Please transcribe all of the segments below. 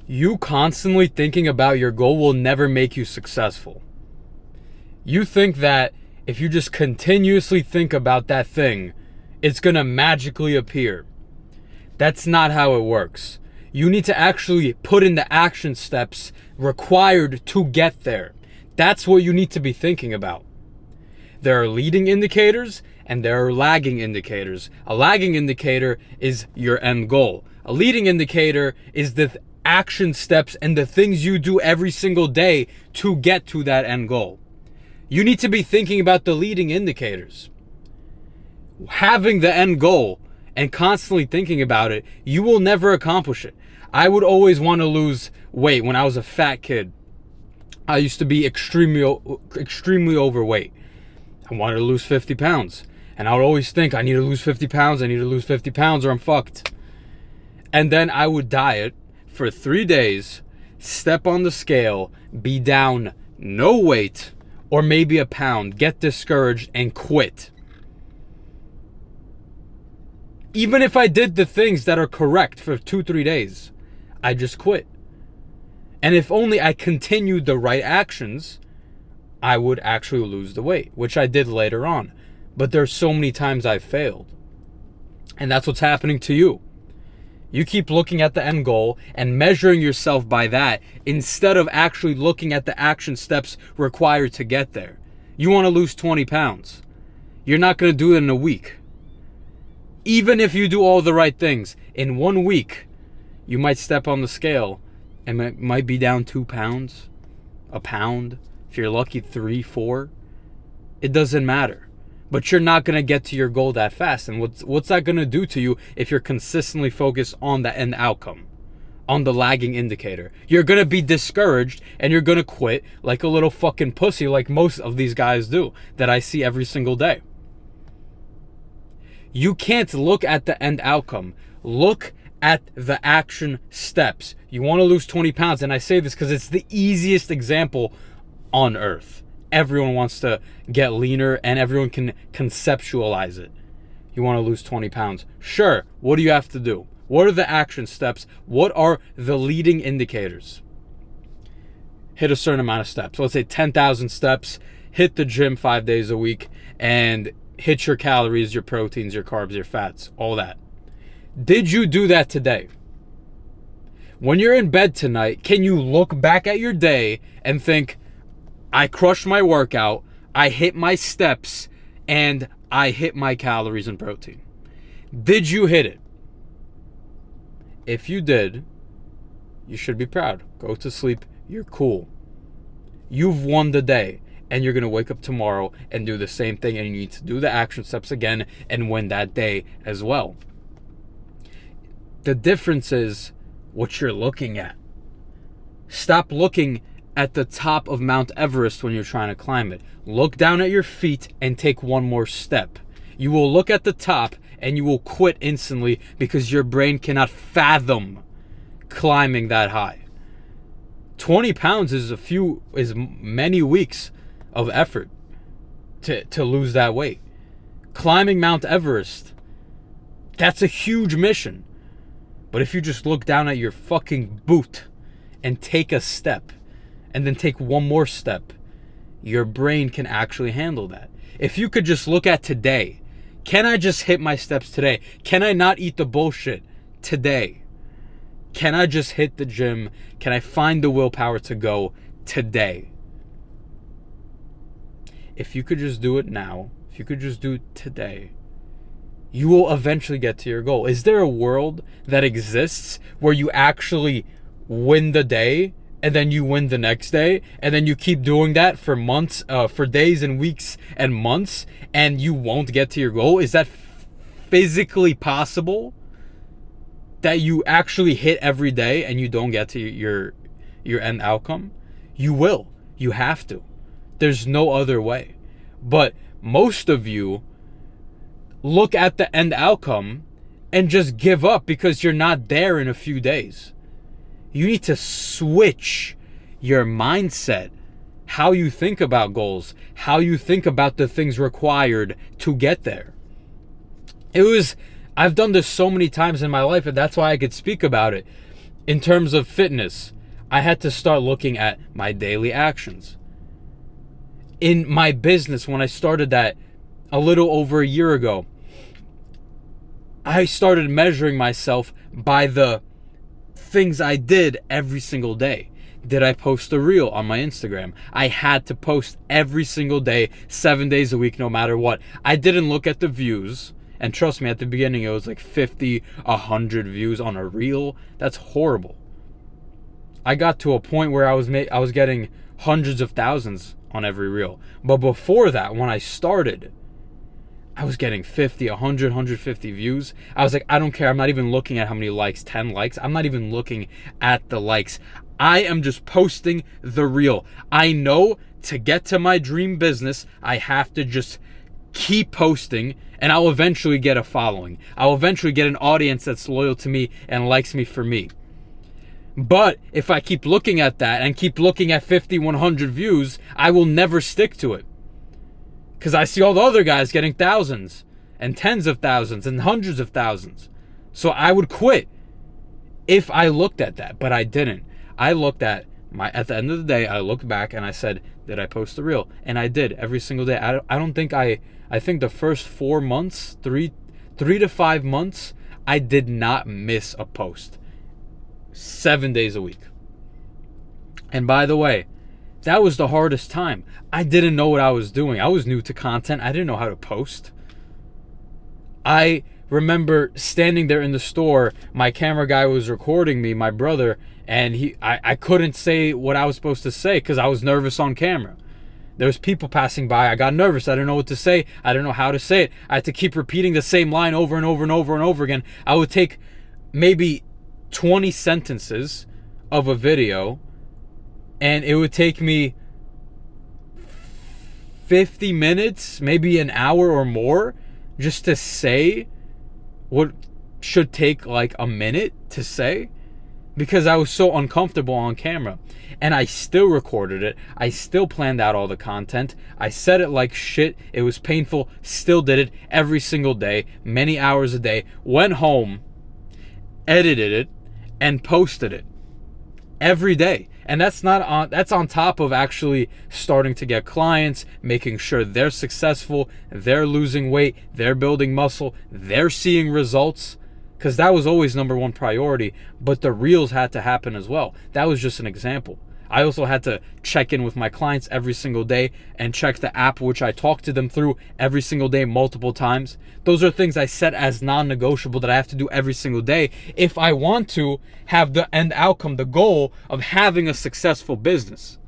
You constantly thinking about your goal will never make you successful. You think that if you just continuously think about that thing, it's going to magically appear. That's not how it works. You need to actually put in the action steps required to get there. That's what you need to be thinking about. There are leading indicators and there are lagging indicators. A lagging indicator is your end goal. A leading indicator is the action steps and the things you do every single day to get to that end goal. You need to be thinking about the leading indicators. Having the end goal and constantly thinking about it, you will never accomplish it. I would always want to lose weight. When I was a fat kid, I used to be extremely overweight. I wanted to lose 50 pounds. And I would always think, I need to lose 50 pounds, I need to lose 50 pounds or I'm fucked. And then I would diet for 3 days, step on the scale, be down no weight, or maybe a pound, get discouraged and quit. Even if I did the things that are correct for 2-3 days, I just quit. And if only I continued the right actions, I would actually lose the weight, which I did later on. But there's so many times I've failed. And that's what's happening to you. You keep looking at the end goal and measuring yourself by that instead of actually looking at the action steps required to get there. You want to lose 20 pounds. You're not going to do it in a week. Even if you do all the right things, in 1 week, you might step on the scale and it might be down 2 pounds, a pound. If you're lucky, 3, 4. It doesn't matter. But you're not going to get to your goal that fast. And what's that going to do to you if you're consistently focused on the end outcome, on the lagging indicator? You're going to be discouraged and you're going to quit like a little fucking pussy like most of these guys do that I see every single day. You can't look at the end outcome. Look at the action steps. You want to lose 20 pounds. And I say this because it's the easiest example on earth. Everyone wants to get leaner and everyone can conceptualize it. You want to lose 20 pounds. Sure. What do you have to do? What are the action steps? What are the leading indicators? Hit a certain amount of steps. Let's say 10,000 steps. Hit the gym 5 days a week and hit your calories, your proteins, your carbs, your fats, all that. Did you do that today? When you're in bed tonight, can you look back at your day and think, I crushed my workout, I hit my steps, and I hit my calories and protein? Did you hit it? If you did, you should be proud. Go to sleep. You're cool. You've won the day, and you're going to wake up tomorrow and do the same thing, and you need to do the action steps again and win that day as well. The difference is what you're looking at. Stop looking at the top of Mount Everest when you're trying to climb it. Look down at your feet and take one more step. You will look at the top and you will quit instantly because your brain cannot fathom climbing that high. 20 pounds is many weeks of effort to lose that weight. Climbing Mount Everest, that's a huge mission. But if you just look down at your fucking boot and take a step, and then take one more step, your brain can actually handle that. If you could just look at today, can I just hit my steps today? Can I not eat the bullshit today? Can I just hit the gym? Can I find the willpower to go today? If you could just do it now, if you could just do it today, you will eventually get to your goal. Is there a world that exists where you actually win the day and then you win the next day, and then you keep doing that for months, for days and weeks and months, and you won't get to your goal? Is that physically possible? That you actually hit every day and you don't get to your end outcome? You will. You have to. There's no other way. But most of you look at the end outcome and just give up because you're not there in a few days. You need to switch your mindset, how you think about goals, how you think about the things required to get there. I've done this so many times in my life, and that's why I could speak about it. In terms of fitness, I had to start looking at my daily actions. In my business, when I started that a little over a year ago, I started measuring myself by the things I did every single day. Did I post a reel on my Instagram? I had to post every single day, 7 days a week, no matter what. I didn't look at the views. And trust me, at the beginning, it was like 50, 100 views on a reel. That's horrible. I got to a point where I was getting hundreds of thousands on every reel. But before that, when I started, I was getting 50, 100, 150 views. I was like, I don't care. I'm not even looking at how many likes, 10 likes. I'm not even looking at the likes. I am just posting the reel. I know to get to my dream business, I have to just keep posting, and I'll eventually get a following. I'll eventually get an audience that's loyal to me and likes me for me. But if I keep looking at that and keep looking at 50, 100 views, I will never stick to it. Because I see all the other guys getting thousands and tens of thousands and hundreds of thousands. So I would quit if I looked at that, but I didn't. I looked at at the end of the day, I looked back and I said, did I post the reel? And I did every single day. I think the first 4 months, three to 5 months, I did not miss a post. 7 days a week. And by the way, that was the hardest time. I didn't know what I was doing. I was new to content. I didn't know how to post. I remember standing there in the store. My camera guy was recording me, my brother, and I couldn't say what I was supposed to say because I was nervous on camera. There was people passing by. I got nervous. I didn't know what to say. I didn't know how to say it. I had to keep repeating the same line over and over and over and over again. I would take maybe 20 sentences of a video, and it would take me 50 minutes, maybe an hour or more, just to say what should take like a minute to say, because I was so uncomfortable on camera. And I still recorded it. I still planned out all the content. I said it like shit. It was painful. Still did it every single day, many hours a day. Went home, edited it, and posted it every day. And that's on top of actually starting to get clients, making sure they're successful, they're losing weight, they're building muscle, they're seeing results, because that was always number one priority. But the reels had to happen as well. That was just an example. I also had to check in with my clients every single day and check the app, which I talk to them through every single day, multiple times. Those are things I set as non-negotiable that I have to do every single day if I want to have the end outcome, the goal of having a successful business.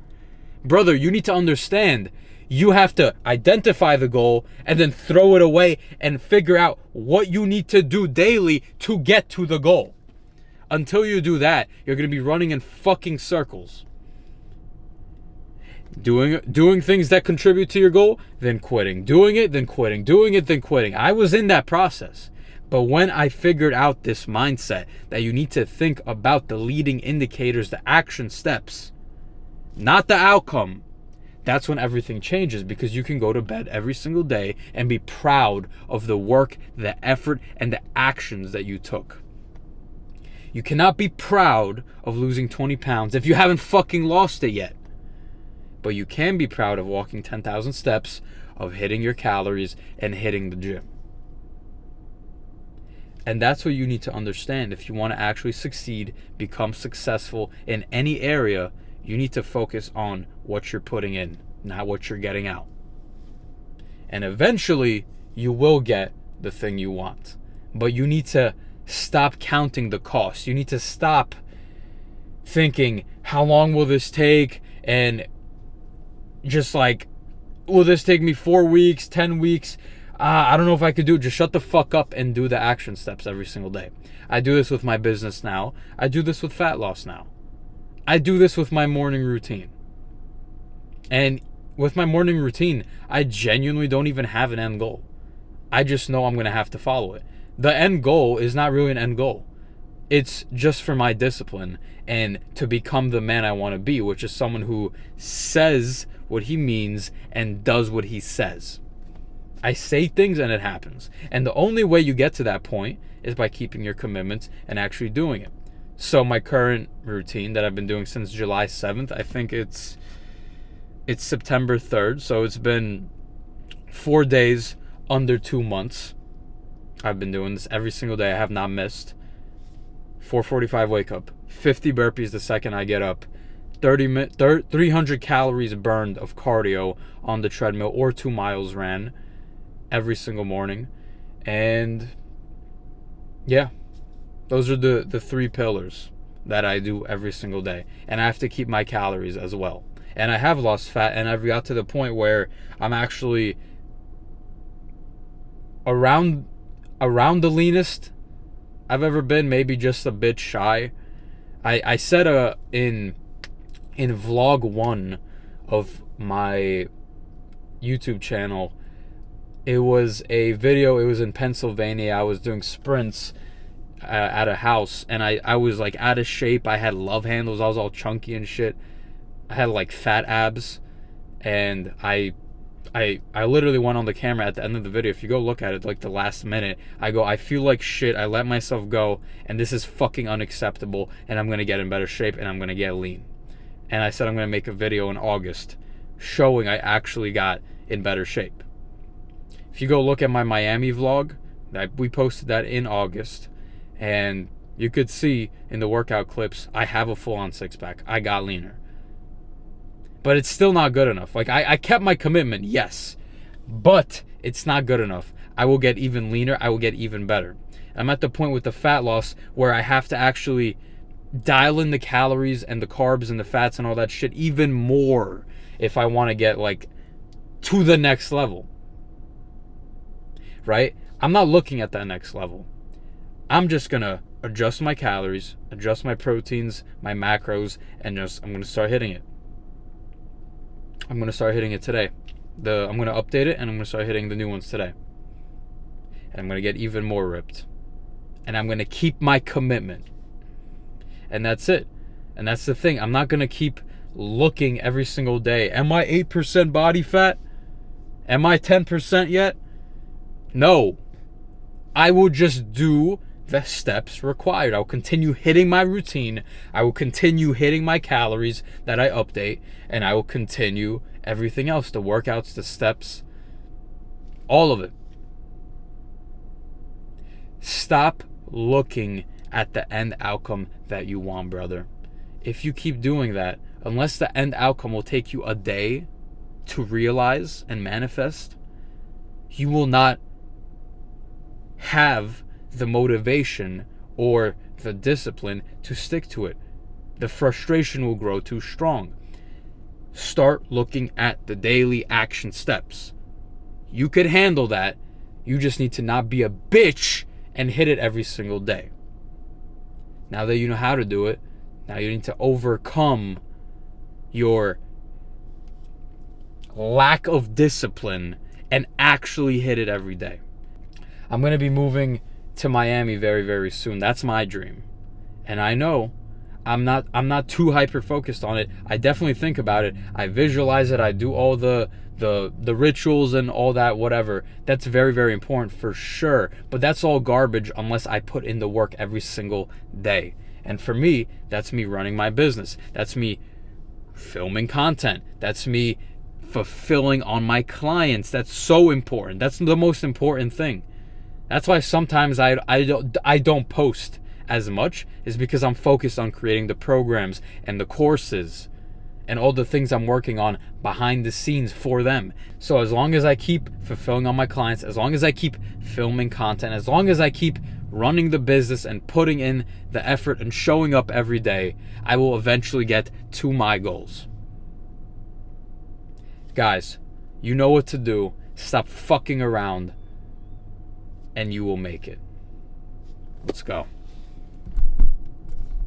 Brother, you need to understand, you have to identify the goal and then throw it away and figure out what you need to do daily to get to the goal. Until you do that, you're going to be running in fucking circles. Doing things that contribute to your goal, then quitting. Doing it, then quitting. Doing it, then quitting. I was in that process. But when I figured out this mindset that you need to think about the leading indicators, the action steps, not the outcome, that's when everything changes, because you can go to bed every single day and be proud of the work, the effort, and the actions that you took. You cannot be proud of losing 20 pounds if you haven't fucking lost it yet. But you can be proud of walking 10,000 steps, of hitting your calories, and hitting the gym. And that's what you need to understand. If you want to actually succeed, become successful in any area, you need to focus on what you're putting in, not what you're getting out. And eventually, you will get the thing you want. But you need to stop counting the cost. You need to stop thinking, how long will this take? And just like, will this take me 4 weeks, 10 weeks? I don't know if I could do it. Just shut the fuck up and do the action steps every single day. I do this with my business now. I do this with fat loss now. I do this with my morning routine. And with my morning routine, I genuinely don't even have an end goal. I just know I'm going to have to follow it. The end goal is not really an end goal. It's just for my discipline and to become the man I want to be, which is someone who says what he means and does what he says. I say things and it happens. And the only way you get to that point is by keeping your commitments and actually doing it. So my current routine that I've been doing since July 7th, I think it's September 3rd, so it's been 4 days, under 2 months. I've been doing this every single day. I have not missed. 4:45 wake up, 50 burpees the second I get up, 300 calories burned of cardio on the treadmill, or 2 miles ran every single morning. And yeah, those are the 3 pillars that I do every single day. And I have to keep my calories as well. And I have lost fat, and I've got to the point where I'm actually around the leanest I've ever been, maybe just a bit shy. I said in vlog 1 of my YouTube channel, it was a video, it was in Pennsylvania. I was doing sprints at a house, and I was like out of shape. I had love handles, I was all chunky and shit. I had like fat abs, and I literally went on the camera at the end of the video. If you go look at it, like the last minute, I go, I feel like shit, I let myself go, and this is fucking unacceptable, and I'm gonna get in better shape, and I'm gonna get lean. And I said I'm gonna make a video in August showing I actually got in better shape. If you go look at my Miami vlog, we posted that in August, and you could see in the workout clips, I have a full-on six-pack. I got leaner. But it's still not good enough. Like, I kept my commitment, yes, but it's not good enough. I will get even leaner. I will get even better. I'm at the point with the fat loss where I have to actually dial in the calories and the carbs and the fats and all that shit even more if I want to get, like, to the next level. Right? I'm not looking at that next level. I'm just going to adjust my calories, adjust my proteins, my macros, and I'm going to start hitting it. I'm going to start hitting it today. I'm going to update it, and I'm going to start hitting the new ones today. And I'm going to get even more ripped. And I'm going to keep my commitment. And that's it. And that's the thing. I'm not going to keep looking every single day. Am I 8% body fat? Am I 10% yet? No. I will just do the steps required. I will continue hitting my routine. I will continue hitting my calories that I update, and I will continue everything else, the workouts, the steps, all of it. Stop looking at the end outcome that you want, brother. If you keep doing that, unless the end outcome will take you a day to realize and manifest, you will not have the motivation or the discipline to stick to it. The frustration will grow too strong. Start looking at the daily action steps. You could handle that. You just need to not be a bitch and hit it every single day. Now that you know how to do it, now you need to overcome your lack of discipline and actually hit it every day. I'm going to be moving to Miami very, very soon. That's my dream. And I know I'm not too hyper focused on it. I definitely think about it. I visualize it. I do all the rituals and all that, whatever. That's very, very important for sure. But that's all garbage unless I put in the work every single day. And for me, that's me running my business. That's me filming content. That's me fulfilling on my clients. That's so important. That's the most important thing. That's why sometimes I don't post as much, is because I'm focused on creating the programs and the courses and all the things I'm working on behind the scenes for them. So as long as I keep fulfilling on my clients, as long as I keep filming content, as long as I keep running the business and putting in the effort and showing up every day, I will eventually get to my goals. Guys, you know what to do. Stop fucking around, and you will make it. Let's go.